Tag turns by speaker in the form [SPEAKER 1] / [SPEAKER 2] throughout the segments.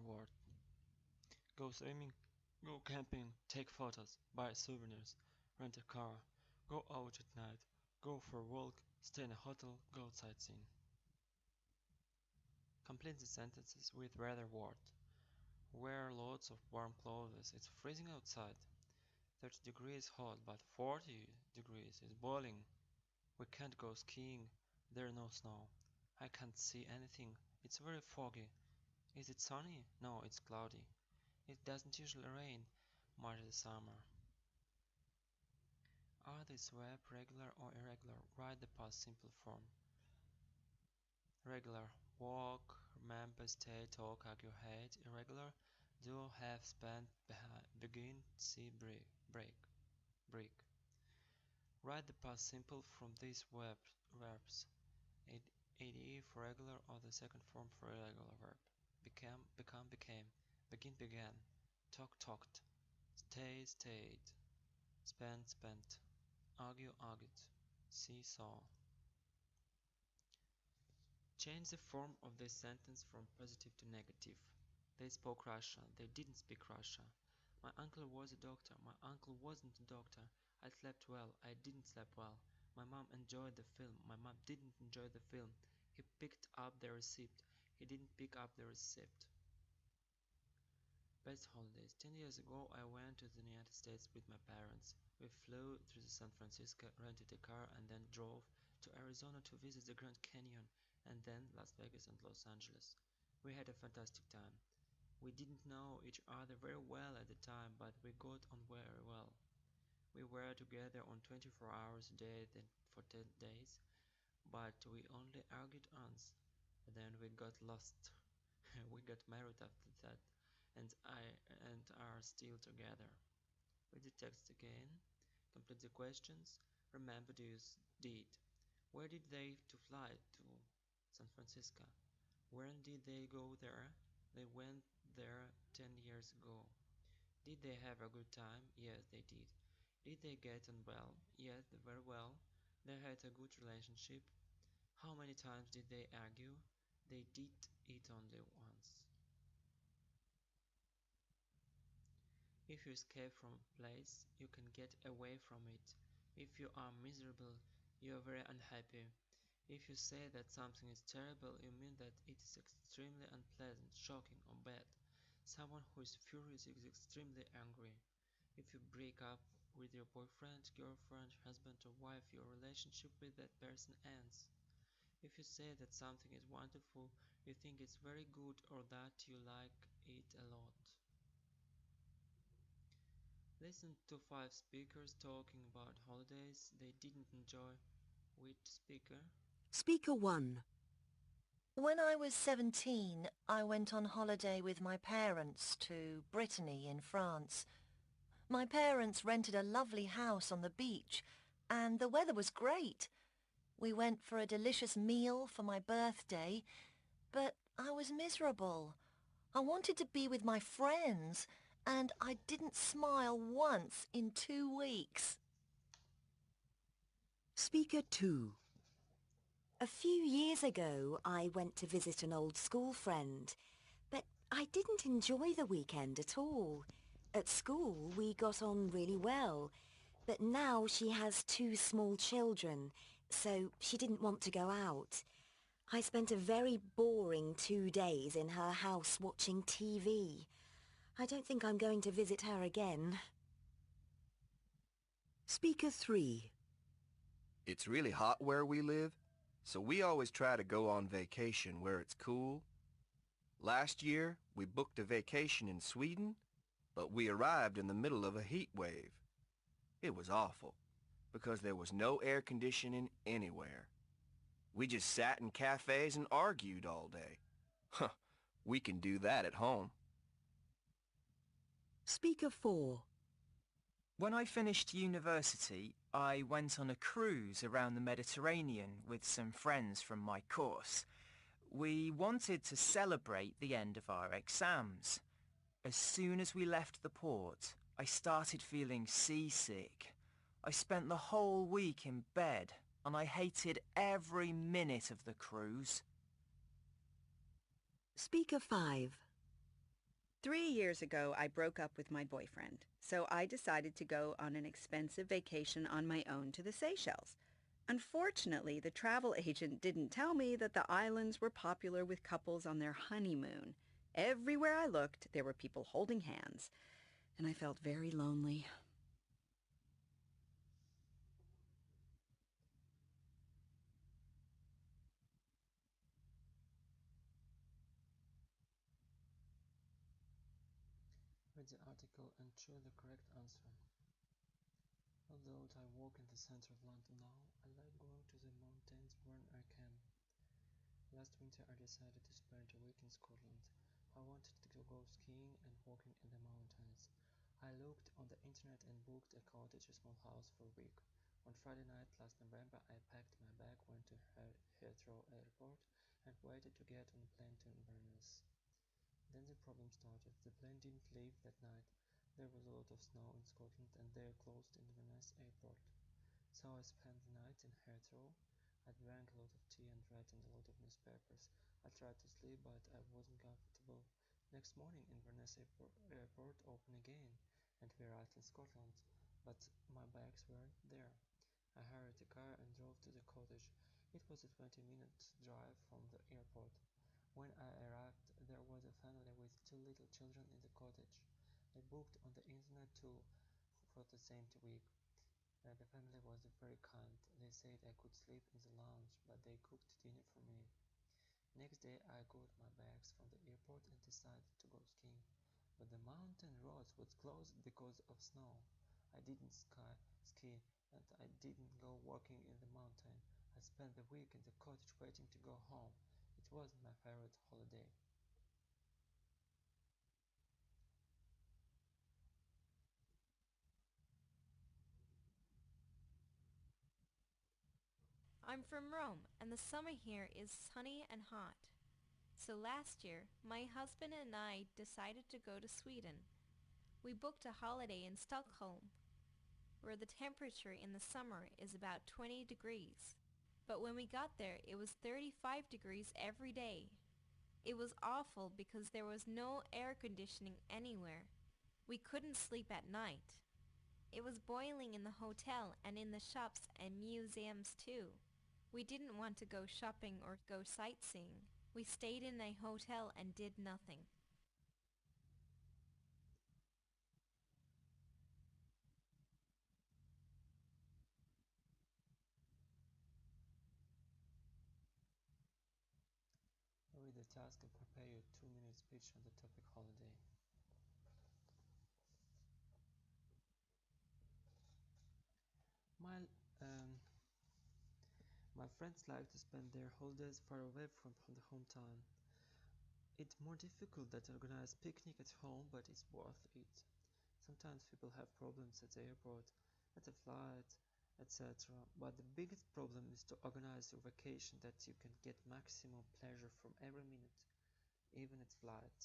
[SPEAKER 1] word. Go swimming, go camping, take photos, buy souvenirs, rent a car, go out at night, go for a walk, stay in a hotel, go sightseeing. Complete the sentences with rather word. Wear lots of warm clothes, it's freezing outside. 30 degrees hot, but 40 degrees is boiling. We can't go skiing, there's no snow. I can't see anything, it's very foggy. Is it sunny? No, it's cloudy. It doesn't usually rain much in the summer. Are these verbs regular or irregular? Write the past simple form. Regular: walk, remember, stay, talk, argue, hate. Irregular: do, have, spend, begin, see, break. Write the past simple from these verbs. Ade for regular or the second form for irregular verb. Become, became. Begin, began. Talk, talked. Stay, stayed. Spend, spent. Argue, argued. See, saw. Change the form of this sentence from positive to negative. They spoke Russian. They didn't speak Russia. My uncle was a doctor. My uncle wasn't a doctor. I slept well. I didn't sleep well. My mom enjoyed the film. My mom didn't enjoy the film. He picked up the receipt. He didn't pick up the receipt. Best holidays. 10 years ago, I went to the United States with my parents. We flew to San Francisco, rented a car, and then drove to Arizona to visit the Grand Canyon, and then Las Vegas and Los Angeles. We had a fantastic time. We didn't know each other very well at the time, but we got on very well. We were together on 24 hours a day for 10 days, but we only argued once. Then we got lost. We got married after that, and are still together. Read the text again. Complete the questions. Remember to use did. Where did they to fly to? San Francisco. When did they go there? They went there 10 years ago. Did they have a good time? Yes, they did. Did they get on well? Yes, very well. They had a good relationship. How many times did they argue? They did it only once. If you escape from a place, you can get away from it. If you are miserable, you are very unhappy. If you say that something is terrible, you mean that it is extremely unpleasant, shocking, or bad. Someone who is furious is extremely angry. If you break up with your boyfriend, girlfriend, husband, or wife, your relationship with that person ends. If you say that something is wonderful, you think it's very good or that you like it a lot. Listen to 5 speakers talking about holidays they didn't enjoy. Which speaker?
[SPEAKER 2] Speaker 1.
[SPEAKER 3] When I was 17, I went on holiday with my parents to Brittany in France. My parents rented a lovely house on the beach, and the weather was great. We went for a delicious meal for my birthday, but I was miserable. I wanted to be with my friends, and I didn't smile once in 2 weeks.
[SPEAKER 2] Speaker 2.
[SPEAKER 4] A few years ago, I went to visit an old school friend, but I didn't enjoy the weekend at all. At school, we got on really well, but now she has 2 small children, so she didn't want to go out. I spent a very boring 2 days in her house watching TV. I don't think I'm going to visit her again.
[SPEAKER 2] Speaker 3.
[SPEAKER 5] It's really hot where we live, so we always try to go on vacation where it's cool. Last year, we booked a vacation in Sweden, but we arrived in the middle of a heat wave. It was awful, because there was no air conditioning anywhere. We just sat in cafes and argued all day. Huh, we can do that at home.
[SPEAKER 2] Speaker 4.
[SPEAKER 6] When I finished university, I went on a cruise around the Mediterranean with some friends from my course. We wanted to celebrate the end of our exams. As soon as we left the port, I started feeling seasick. I spent the whole week in bed, and I hated every minute of the cruise.
[SPEAKER 2] Speaker 5.
[SPEAKER 7] 3 years ago, I broke up with my boyfriend, so I decided to go on an expensive vacation on my own to the Seychelles. Unfortunately, the travel agent didn't tell me that the islands were popular with couples on their honeymoon. Everywhere I looked, there were people holding hands, and I felt very lonely.
[SPEAKER 1] Read the article and choose the correct answer. Although I work in the center of London now, I like going to the mountains when I can. Last winter I decided to spend a week in Scotland. I wanted to go skiing and walking in the mountains. I looked on the internet and booked a cottage, a small house, for a week. On Friday night last November I packed my bag, went to Heathrow Airport and waited to get on a plane to Inverness. Then the problem started. The plane didn't leave that night. There was a lot of snow in Scotland and they closed Inverness Airport. So I spent the night in Heathrow. I drank a lot of tea and read a lot of newspapers. I tried to sleep but I wasn't comfortable. Next morning Inverness Airport opened again and we arrived in Scotland, but my bags weren't there. I hired a car and drove to the cottage. It was a 20-minute drive from the airport. When I arrived, there was a family with two little children in the cottage. I booked on the internet too for the same week. The family was very kind. They said I could sleep in the lounge, but they cooked dinner for me. Next day I got my bags from the airport and decided to go skiing. But the mountain roads was closed because of snow. I didn't ski and I didn't go walking in the mountain. I spent the week in the cottage waiting to go home. It wasn't my favorite holiday.
[SPEAKER 8] I'm from Rome, and the summer here is sunny and hot. So last year, my husband and I decided to go to Sweden. We booked a holiday in Stockholm, where the temperature in the summer is about 20 degrees. But when we got there, it was 35 degrees every day. It was awful because there was no air conditioning anywhere. We couldn't sleep at night. It was boiling in the hotel and in the shops and museums too. We didn't want to go shopping or go sightseeing. We stayed in a hotel and did nothing.
[SPEAKER 1] Read the task and prepare your 2-minute speech on the topic holiday. My, um, my friends like to spend their holidays far away from the hometown. It's more difficult than to organize picnic at home, but it's worth it. Sometimes people have problems at the airport, at the flight, etc. But the biggest problem is to organize your vacation that you can get maximum pleasure from every minute, even at flight.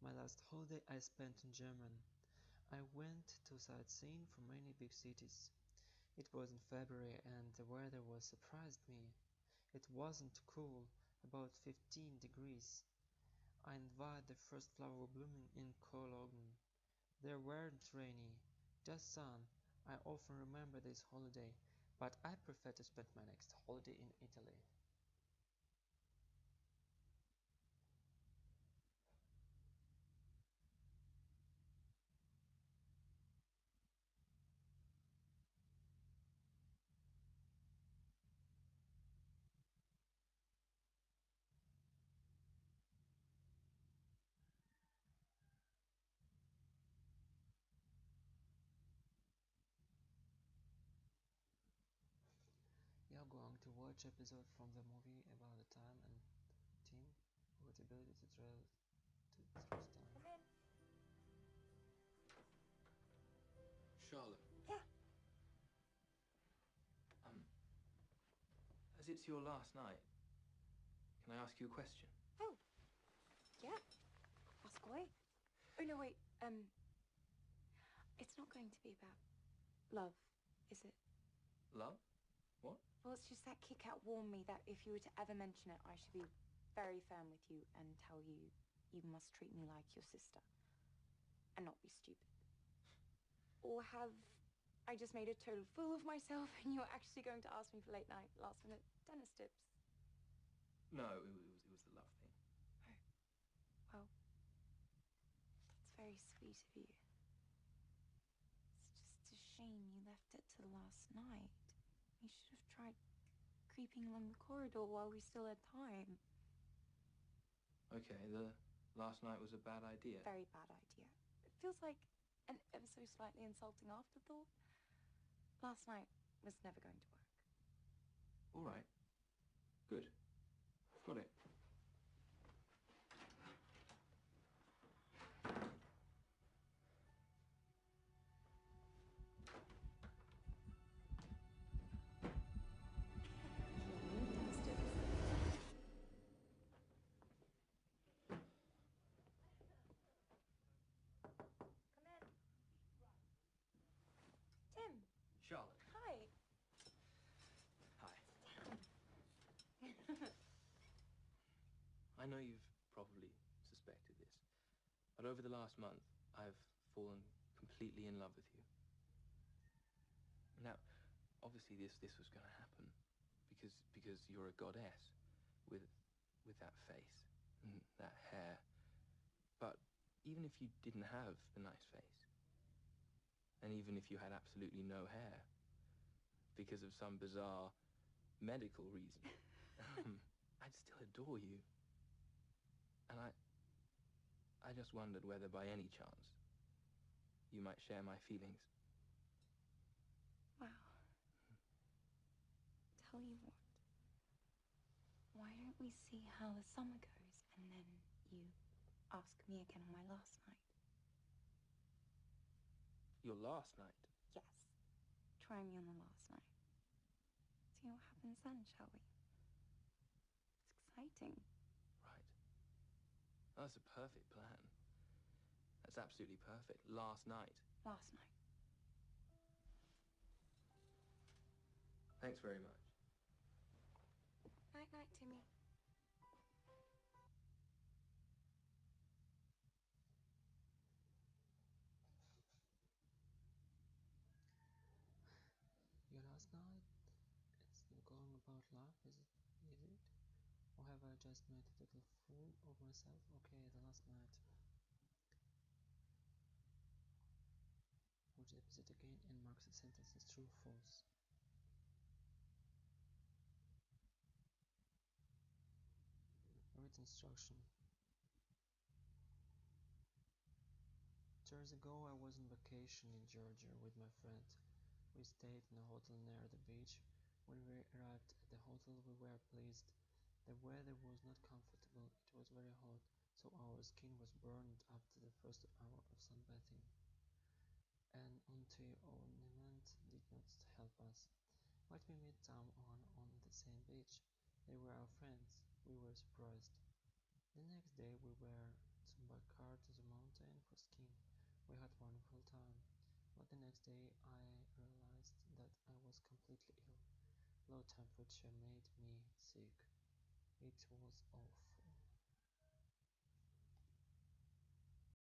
[SPEAKER 1] My last holiday I spent in Germany. I went to sightseeing for many big cities. It was in February and the weather was surprised me. It wasn't cool, about 15 degrees. I envied the first flower blooming in Cologne. There weren't rainy, just sun. I often remember this holiday, but I prefer to spend my next holiday in Italy. You're going to watch episode from the movie about the time and team with the ability to trust time.
[SPEAKER 9] Charlotte,
[SPEAKER 10] Yeah.
[SPEAKER 9] as it's your last night, can I ask you a question?
[SPEAKER 10] Oh, yeah. Ask away. Oh, no, wait. It's not going to be about love, is it?
[SPEAKER 9] Love? What?
[SPEAKER 10] Well, it's just that Kit Kat warned me that if you were to ever mention it, I should be very firm with you and tell you you must treat me like your sister and not be stupid? Or have I just made a total fool of myself and you're actually going to ask me for late night, last minute tennis tips?
[SPEAKER 9] No, it was the love thing.
[SPEAKER 10] Oh, well, that's very sweet of you. It's just a shame you left it to the last night. You should have tried creeping along the corridor while we still had time.
[SPEAKER 9] Okay, the last night was a bad idea.
[SPEAKER 10] Very bad idea. It feels like an ever so slightly insulting afterthought. Last night was never going to work.
[SPEAKER 9] All right. Good. Got it.
[SPEAKER 10] Tim,
[SPEAKER 9] Charlotte.
[SPEAKER 10] hi.
[SPEAKER 9] Hi. I know you've probably suspected this, but over the last month, I've fallen completely in love with you. Now, obviously this was going to happen because you're a goddess with that face and that hair. But even if you didn't have the nice face, and even if you had absolutely no hair, because of some bizarre medical reason, I'd still adore you. And I just wondered whether by any chance you might share my feelings.
[SPEAKER 10] Wow. Tell you what. Why don't we see how the summer goes and then you ask me again on my last night?
[SPEAKER 9] Your last night?
[SPEAKER 10] Yes. Try me on the last night. See what happens then, shall we? It's exciting.
[SPEAKER 9] Right. That's a perfect plan. That's absolutely perfect. Last night.
[SPEAKER 10] Last night.
[SPEAKER 9] Thanks very much.
[SPEAKER 10] Night-night, Timmy.
[SPEAKER 1] Your last night? It's still going about love, is it? Or have I just made a total fool of myself? Okay, the last night. Watch the episode again and mark the sentences true or false. Read instruction. 2 years ago I was on vacation in Georgia with my friend. We stayed in a hotel near the beach. When we arrived at the hotel we were pleased. The weather was not comfortable, it was very hot, so our skin was burned after the first hour of sunbathing. An anti-ornament did not help us. But we met someone on the same beach. They were our friends. We were surprised. The next day we were by car to the mountain for skiing. We had a wonderful time. But the next day I realized that I was completely ill. Low temperature made me sick. It was off.